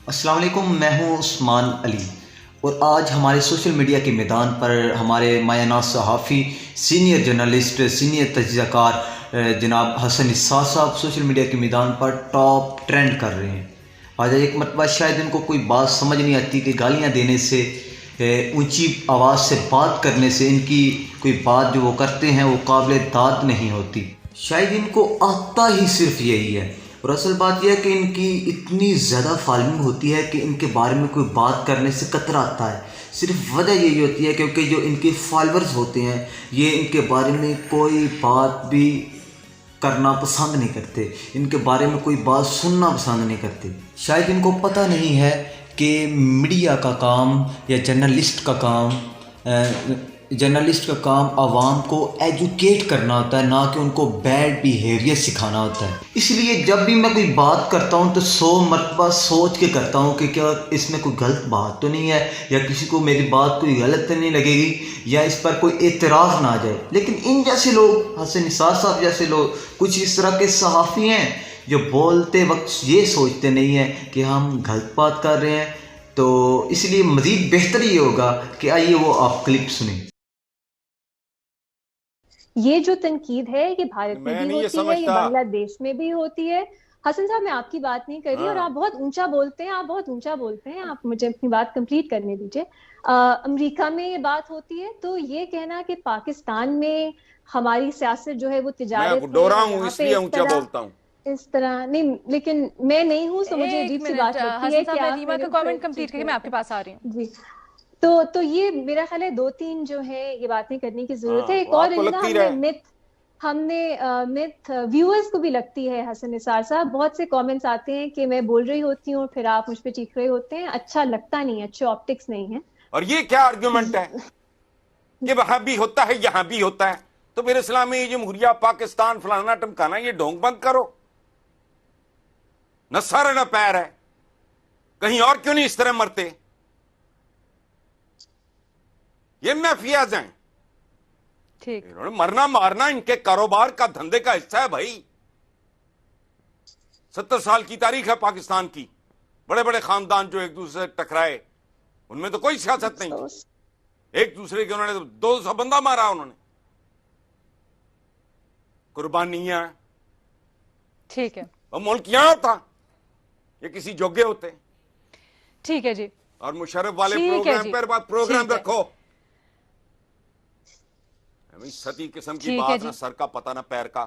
السلام علیکم، میں ہوں عثمان علی، اور آج ہمارے سوشل میڈیا کے میدان پر ہمارے مایہ ناز صحافی، سینئر جرنلسٹ، سینئر تجزیہ کار جناب حسن اسحاق صاحب سوشل میڈیا کے میدان پر ٹاپ ٹرینڈ کر رہے ہیں۔ آج ایک مرتبہ شاید ان کو کوئی بات سمجھ نہیں آتی کہ گالیاں دینے سے، اونچی آواز سے بات کرنے سے ان کی کوئی بات جو وہ کرتے ہیں وہ قابل داد نہیں ہوتی۔ شاید ان کو آتا ہی صرف یہی ہے، اور اصل بات یہ ہے کہ ان کی اتنی زیادہ فالوئنگ ہوتی ہے کہ ان کے بارے میں کوئی بات کرنے سے کتراتا ہے۔ صرف وجہ یہی ہوتی ہے کیونکہ جو ان کے فالوورز ہوتے ہیں یہ ان کے بارے میں کوئی بات بھی کرنا پسند نہیں کرتے، ان کے بارے میں کوئی بات سننا پسند نہیں کرتے۔ شاید ان کو پتہ نہیں ہے کہ میڈیا کا کام یا جرنلسٹ کا کام عوام کو ایجوکیٹ کرنا ہوتا ہے، نہ کہ ان کو بیڈ بیہیویئر سکھانا ہوتا ہے۔ اس لیے جب بھی میں کوئی بات کرتا ہوں تو 100 مرتبہ سوچ کے کرتا ہوں کہ کیا اس میں کوئی غلط بات تو نہیں ہے، یا کسی کو میری بات کوئی غلط تو نہیں لگے گی، یا اس پر کوئی اعتراض نہ آ جائے۔ لیکن ان جیسے لوگ، حسن اسحاق صاحب جیسے لوگ، کچھ اس طرح کے صحافی ہیں جو بولتے وقت یہ سوچتے نہیں ہیں کہ ہم غلط بات کر رہے ہیں۔ تو اس لیے مزید بہتر یہ ہوگا کہ آئیے وہ آپ کلپ سنیں۔ یہ جو تنقید ہے یہ بھارت میں میں بھی نہیں ہوتی ہے، یہ بنگلہ دیش میں بھی ہوتی ہے۔ حسن صاحب، میں آپ کی بات نہیں کر رہی، اور آپ بہت اونچا بولتے ہیں، آپ مجھے اپنی بات کمپلیٹ کرنے دیجئے۔ امریکہ میں یہ بات ہوتی ہے، تو یہ کہنا کہ پاکستان میں ہماری سیاست جو ہے وہ میں تجارت ہے ڈورا اور ہوں یہاں اس پہ لیے اونچا بولتا ہوں۔ اس طرح نہیں، لیکن میں نہیں ہوں، تو مجھے ایک عجیب سی منٹ بات لگتی ہے حسن کہ صاحب، آپ ریما میرے کا اوپر کامنٹ کمپلیٹ چیختے کریے، میں آپ ہوتے کے ہیں۔ پاس آ رہی ہوں۔ جی، تو یہ میرا خیال ہے 2-3 جو ہے یہ باتیں کرنے کی ضرورت ہے۔ ایک وہ اور آپ کو نا لگتی ہم نے رہے۔ مت ویورز کو بھی لگتی ہے۔ حسن نثار صاحب، بہت سے کامنٹس آتے ہیں کہ میں بول رہی ہوتی ہوں پھر آپ مجھ پہ چیخ رہے ہوتے ہیں، اچھا لگتا نہیں ہے، اچھے آپٹکس نہیں ہیں۔ اور یہ کیا آرگیومنٹ ہے کہ وہاں بھی ہوتا ہے یہاں بھی ہوتا ہے؟ تو پھر اسلامی جمہوریہ پاکستان فلانا ٹمکانا، یہ ڈھونگ بند کرو۔ نہ سر نہ پیر ہے، کہیں اور کیوں نہیں اس طرح مرتے؟ یہ میفیاز ہیں، ٹھیک، انہوں نے مرنا مارنا ان کے کاروبار کا، دھندے کا حصہ ہے بھائی۔ 70 سال کی تاریخ ہے پاکستان کی، بڑے بڑے خاندان جو ایک دوسرے سے ٹکرائے، ان میں تو کوئی سیاست نہیں تھی، ایک دوسرے کے انہوں نے 200 بندہ مارا، انہوں نے قربانیاں۔ ٹھیک ہے، وہ ملک یہاں ہوتا، یہ کسی جوگے ہوتے۔ ٹھیک ہے جی، اور مشرف والے ٹھیک ہے پروگرام جی، پر پروگرام ٹھیک ہے، رکھو، ستی قسم کی ٹھیک ہے بات، نہ جی۔ سر کا پتہ نہ پیر کا۔